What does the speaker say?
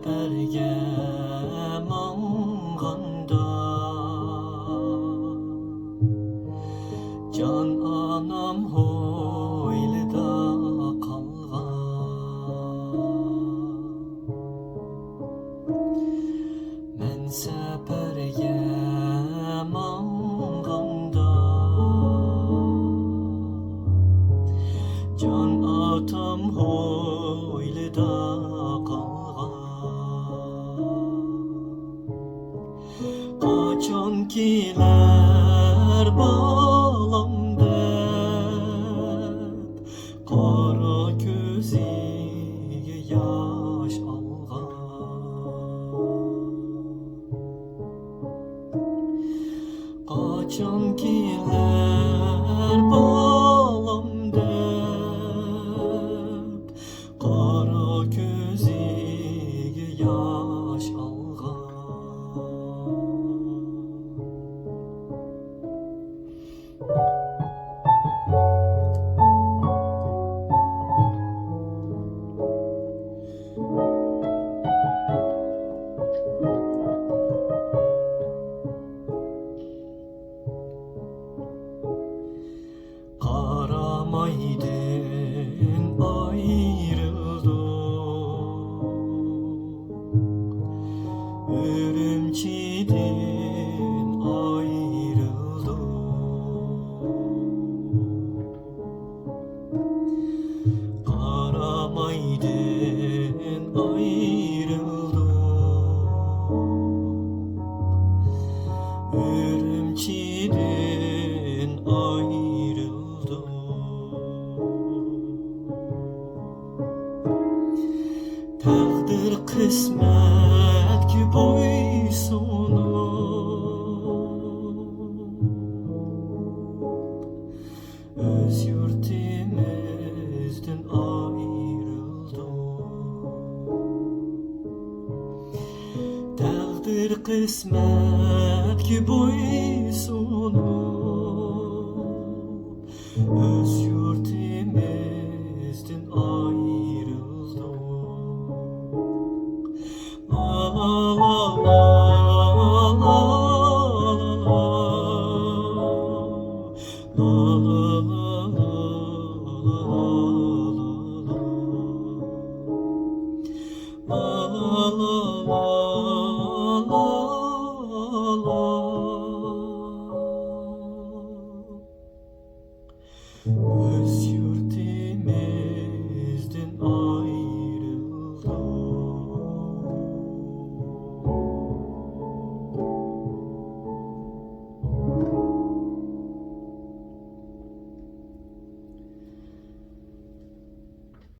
сәпәргә маңғанда жан анам һойлыда калган. Мен сәпәргә маңғанда жан атам һойлыда калган. Качан килер балам деп кара көзиге яш алган. Качан килер балам деп кара көзиге яш алган. Карамайдың айрылдық, үрімчиден айрылдық. Карамайдың айрылдық, үрімчиден айрылдық. Тағдыр қисметке бойсунуп, өз yurtimizden ayrıldık. Taqdir qismetke boysunup, öz yurtimizden ayrıldık. La la la la la la la la öz yurtimiz